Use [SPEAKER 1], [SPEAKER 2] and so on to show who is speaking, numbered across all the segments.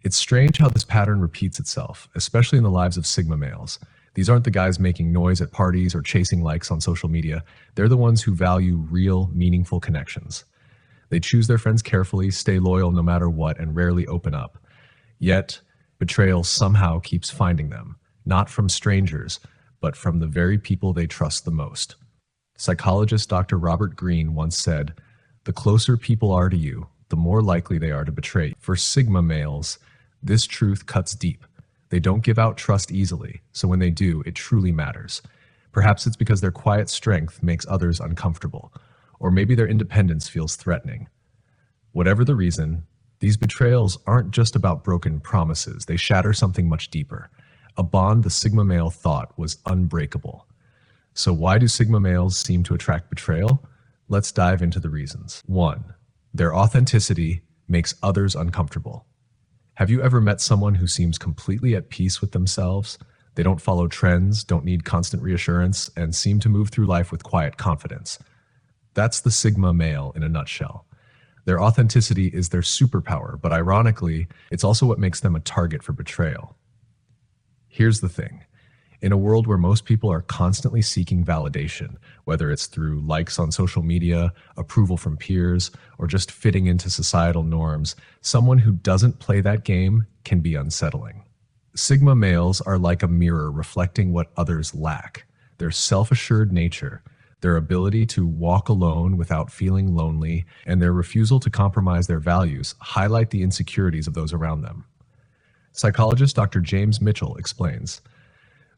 [SPEAKER 1] It's strange how this pattern repeats itself, especially in the lives of Sigma males. These aren't the guys making noise at parties or chasing likes on social media. They're the ones who value real, meaningful connections. They choose their friends carefully, stay loyal no matter what, and rarely open up. Yet, betrayal somehow keeps finding them, not from strangers, but from the very people they trust the most. Psychologist Dr. Robert Greene once said, "The closer people are to you, the more likely they are to betray you." For Sigma males, this truth cuts deep. They don't give out trust easily, so when they do, it truly matters. Perhaps it's because their quiet strength makes others uncomfortable, or maybe their independence feels threatening. Whatever the reason, these betrayals aren't just about broken promises. They shatter something much deeper, a bond the Sigma male thought was unbreakable. So why do Sigma males seem to attract betrayal? Let's dive into the reasons. 1. Their authenticity makes others uncomfortable. Have you ever met someone who seems completely at peace with themselves? They don't follow trends, don't need constant reassurance, and seem to move through life with quiet confidence. That's the Sigma male in a nutshell. Their authenticity is their superpower, but ironically, it's also what makes them a target for betrayal. Here's the thing. In a world where most people are constantly seeking validation, whether it's through likes on social media, approval from peers, or just fitting into societal norms, someone who doesn't play that game can be unsettling. Sigma males are like a mirror reflecting what others lack: their self-assured nature, their ability to walk alone without feeling lonely, and their refusal to compromise their values highlight the insecurities of those around them. Psychologist Dr. James Mitchell explains,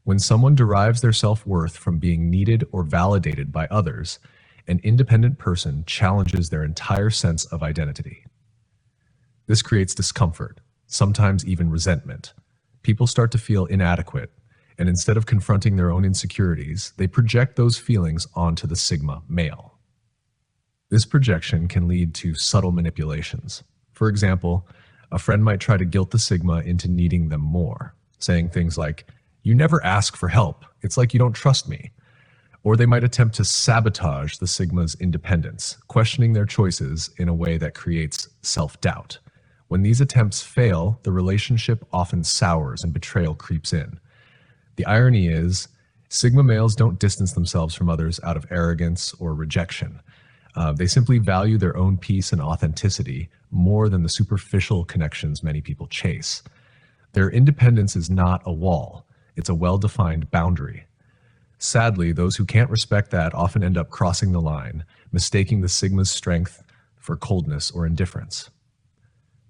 [SPEAKER 1] "When someone derives their self-worth from being needed or validated by others, an independent person challenges their entire sense of identity. This creates discomfort, sometimes even resentment. People start to feel inadequate, and instead of confronting their own insecurities, they project those feelings onto the Sigma male. This projection can lead to subtle manipulations. For example, a friend might try to guilt the Sigma into needing them more, saying things like, 'You never ask for help. It's like you don't trust me.' Or they might attempt to sabotage the Sigma's independence, questioning their choices in a way that creates self-doubt. When these attempts fail, the relationship often sours and betrayal creeps in. The irony is, Sigma males don't distance themselves from others out of arrogance or rejection. They simply value their own peace and authenticity more than the superficial connections many people chase. Their independence is not a wall. It's a well-defined boundary. Sadly, those who can't respect that often end up crossing the line, mistaking the Sigma's strength for coldness or indifference.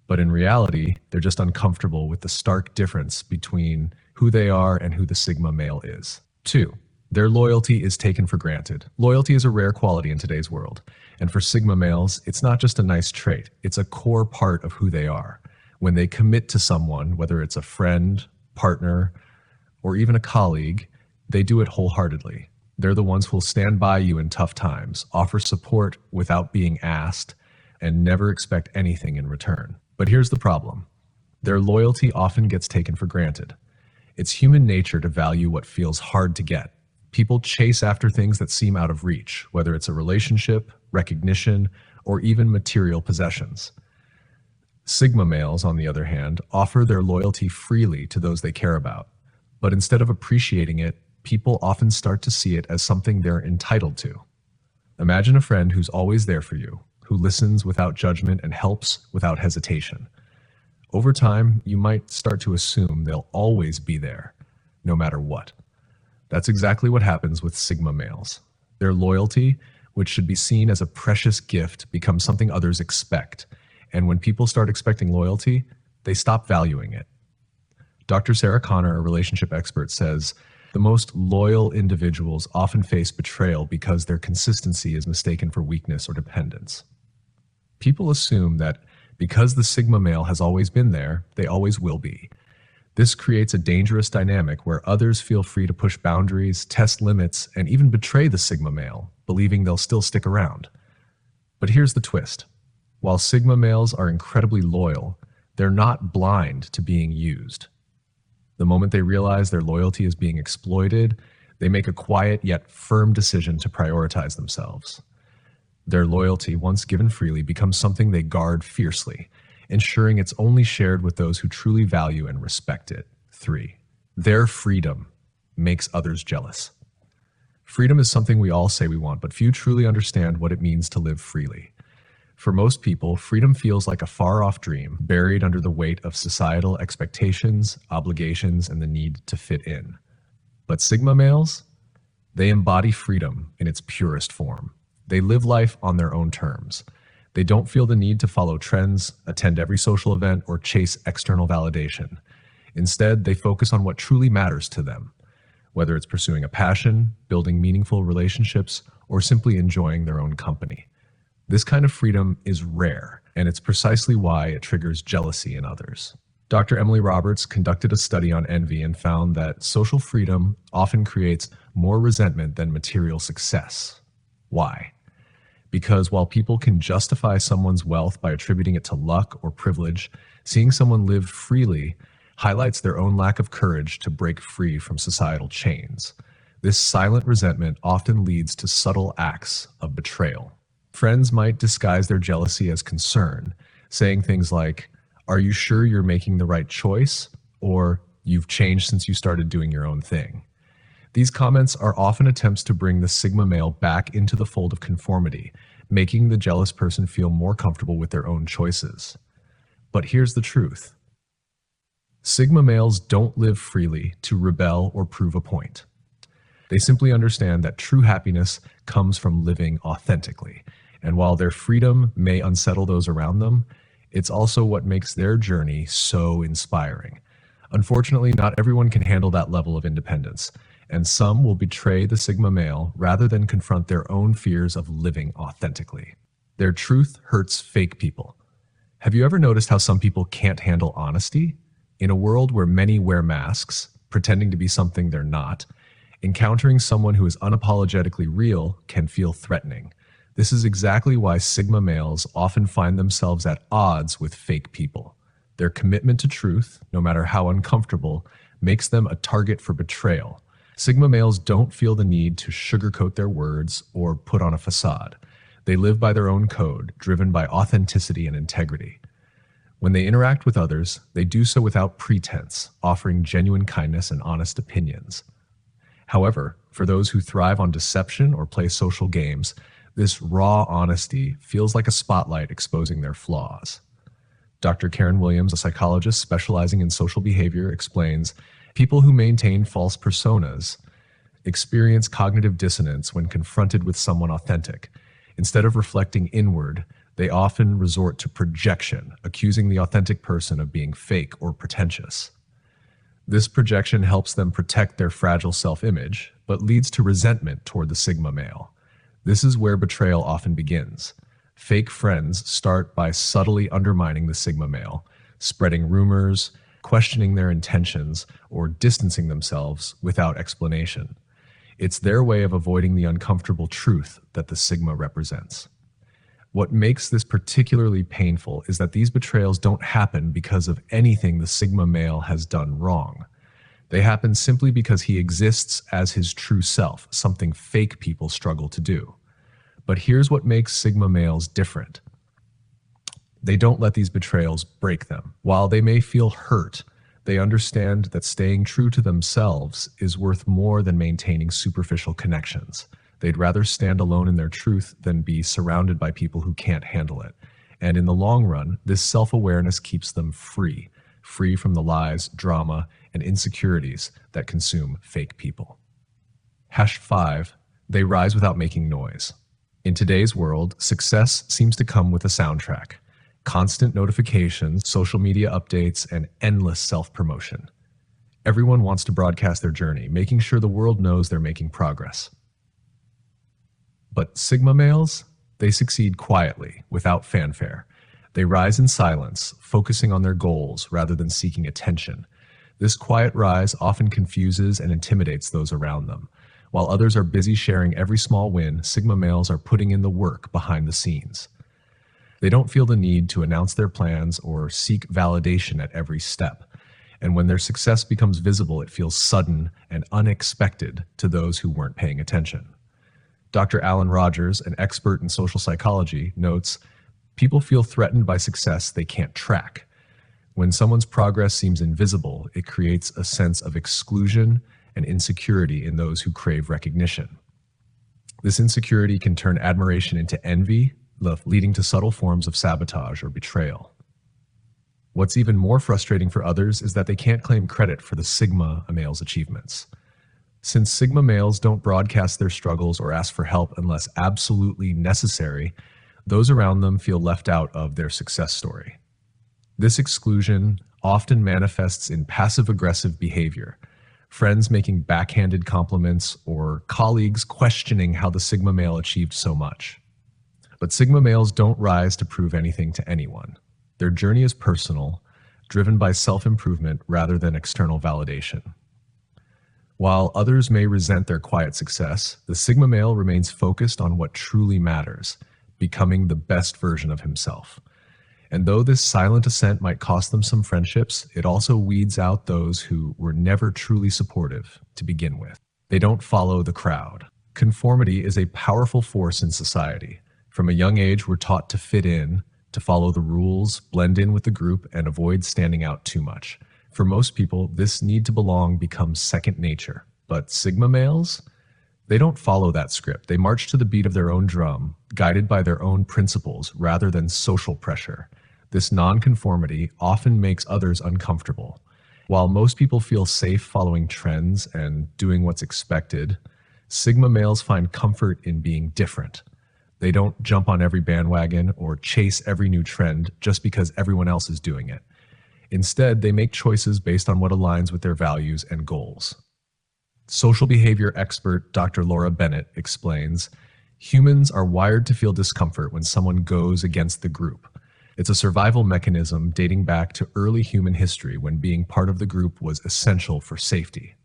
[SPEAKER 1] But in reality, they're just uncomfortable with the stark difference between who they are and who the Sigma male is. 2. Their loyalty is taken for granted. Loyalty is a rare quality in today's world. And for Sigma males, it's not just a nice trait. It's a core part of who they are. When they commit to someone, whether it's a friend, partner, or even a colleague, they do it wholeheartedly. They're the ones who will stand by you in tough times, offer support without being asked, and never expect anything in return. But here's the problem. Their loyalty often gets taken for granted. It's human nature to value what feels hard to get. People chase after things that seem out of reach, whether it's a relationship, recognition, or even material possessions. Sigma males, on the other hand, offer their loyalty freely to those they care about. But instead of appreciating it, people often start to see it as something they're entitled to. Imagine a friend who's always there for you, who listens without judgment and helps without hesitation. Over time, you might start to assume they'll always be there, no matter what. That's exactly what happens with Sigma males. Their loyalty, which should be seen as a precious gift, becomes something others expect. And when people start expecting loyalty, they stop valuing it. Dr. Sarah Connor, a relationship expert, says, "The most loyal individuals often face betrayal because their consistency is mistaken for weakness or dependence." People assume that because the Sigma male has always been there, they always will be. This creates a dangerous dynamic where others feel free to push boundaries, test limits, and even betray the Sigma male, believing they'll still stick around. But here's the twist. While Sigma males are incredibly loyal, they're not blind to being used. The moment they realize their loyalty is being exploited, they make a quiet yet firm decision to prioritize themselves. Their loyalty, once given freely, becomes something they guard fiercely. ensuring it's only shared with those who truly value and respect it. 3. Their freedom makes others jealous. Freedom is something we all say we want, but few truly understand what it means to live freely. For most people, freedom feels like a far-off dream, buried under the weight of societal expectations, obligations, and the need to fit in. But Sigma males, they embody freedom in its purest form. They live life on their own terms. They don't feel the need to follow trends, attend every social event, or chase external validation. Instead, they focus on what truly matters to them, whether it's pursuing a passion, building meaningful relationships, or simply enjoying their own company. This kind of freedom is rare, and it's precisely why it triggers jealousy in others. Dr. Emily Roberts conducted a study on envy and found that social freedom often creates more resentment than material success. Why? Because while people can justify someone's wealth by attributing it to luck or privilege, seeing someone live freely highlights their own lack of courage to break free from societal chains. This silent resentment often leads to subtle acts of betrayal. Friends might disguise their jealousy as concern, saying things like, "Are you sure you're making the right choice?" Or, "You've changed since you started doing your own thing." These comments are often attempts to bring the Sigma male back into the fold of conformity, making the jealous person feel more comfortable with their own choices. But here's the truth. Sigma males don't live freely to rebel or prove a point. They simply understand that true happiness comes from living authentically. And while their freedom may unsettle those around them, it's also what makes their journey so inspiring. Unfortunately, not everyone can handle that level of independence, and some will betray the Sigma male rather than confront their own fears of living authentically. Their truth hurts fake people. Have you ever noticed how some people can't handle honesty? In a world where many wear masks, pretending to be something they're not, encountering someone who is unapologetically real can feel threatening. This is exactly why Sigma males often find themselves at odds with fake people. Their commitment to truth, no matter how uncomfortable, makes them a target for betrayal. Sigma males don't feel the need to sugarcoat their words or put on a facade. They live by their own code, driven by authenticity and integrity. When they interact with others, they do so without pretense, offering genuine kindness and honest opinions. However, for those who thrive on deception or play social games, this raw honesty feels like a spotlight exposing their flaws. Dr. Karen Williams, a psychologist specializing in social behavior, explains, people who maintain false personas experience cognitive dissonance when confronted with someone authentic. Instead of reflecting inward, they often resort to projection, accusing the authentic person of being fake or pretentious. This projection helps them protect their fragile self-image, but leads to resentment toward the Sigma male. This is where betrayal often begins. Fake friends start by subtly undermining the Sigma male, spreading rumors, questioning their intentions, or distancing themselves without explanation. It's their way of avoiding the uncomfortable truth that the Sigma represents. What makes this particularly painful is that these betrayals don't happen because of anything the Sigma male has done wrong. They happen simply because he exists as his true self, something fake people struggle to do. But here's what makes Sigma males different. They don't let these betrayals break them. While they may feel hurt, they understand that staying true to themselves is worth more than maintaining superficial connections. They'd rather stand alone in their truth than be surrounded by people who can't handle it. And in the long run, this self-awareness keeps them free from the lies, drama, and insecurities that consume fake people. #5, they rise without making noise. In today's world, success seems to come with a soundtrack. Constant notifications, social media updates, and endless self-promotion. Everyone wants to broadcast their journey, making sure the world knows they're making progress. But Sigma males, they succeed quietly, without fanfare. They rise in silence, focusing on their goals rather than seeking attention. This quiet rise often confuses and intimidates those around them. While others are busy sharing every small win, Sigma males are putting in the work behind the scenes. They don't feel the need to announce their plans or seek validation at every step. And when their success becomes visible, it feels sudden and unexpected to those who weren't paying attention. Dr. Alan Rogers, an expert in social psychology, notes, People feel threatened by success they can't track. When someone's progress seems invisible, it creates a sense of exclusion and insecurity in those who crave recognition. This insecurity can turn admiration into envy, leading to subtle forms of sabotage or betrayal. What's even more frustrating for others is that they can't claim credit for the Sigma males' achievements. Since Sigma males don't broadcast their struggles or ask for help unless absolutely necessary, those around them feel left out of their success story. This exclusion often manifests in passive-aggressive behavior, friends making backhanded compliments, or colleagues questioning how the Sigma male achieved so much. But Sigma males don't rise to prove anything to anyone. Their journey is personal, driven by self-improvement rather than external validation. While others may resent their quiet success, the Sigma male remains focused on what truly matters, becoming the best version of himself. And though this silent ascent might cost them some friendships, it also weeds out those who were never truly supportive to begin with. They don't follow the crowd. Conformity is a powerful force in society. From a young age, we're taught to fit in, to follow the rules, blend in with the group, and avoid standing out too much. For most people, this need to belong becomes second nature. But Sigma males, they don't follow that script. They march to the beat of their own drum, guided by their own principles rather than social pressure. This nonconformity often makes others uncomfortable. While most people feel safe following trends and doing what's expected, Sigma males find comfort in being different. They don't jump on every bandwagon or chase every new trend just because everyone else is doing it. Instead, they make choices based on what aligns with their values and goals. Social behavior expert Dr. Laura Bennett explains, humans are wired to feel discomfort when someone goes against the group. It's a survival mechanism dating back to early human history when being part of the group was essential for safety.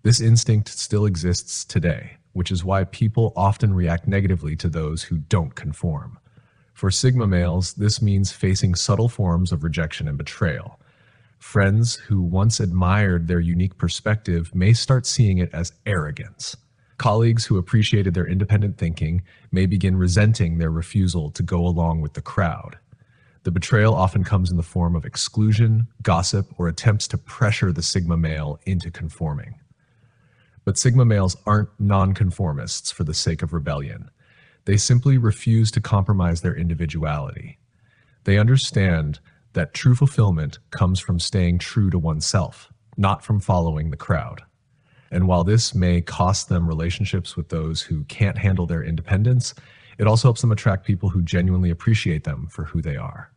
[SPEAKER 1] This instinct still exists today, which is why people often react negatively to those who don't conform. For Sigma males, this means facing subtle forms of rejection and betrayal. Friends who once admired their unique perspective may start seeing it as arrogance. Colleagues who appreciated their independent thinking may begin resenting their refusal to go along with the crowd. The betrayal often comes in the form of exclusion, gossip, or attempts to pressure the Sigma male into conforming. But Sigma males aren't nonconformists for the sake of rebellion. They simply refuse to compromise their individuality. They understand that true fulfillment comes from staying true to oneself, not from following the crowd. And while this may cost them relationships with those who can't handle their independence, it also helps them attract people who genuinely appreciate them for who they are.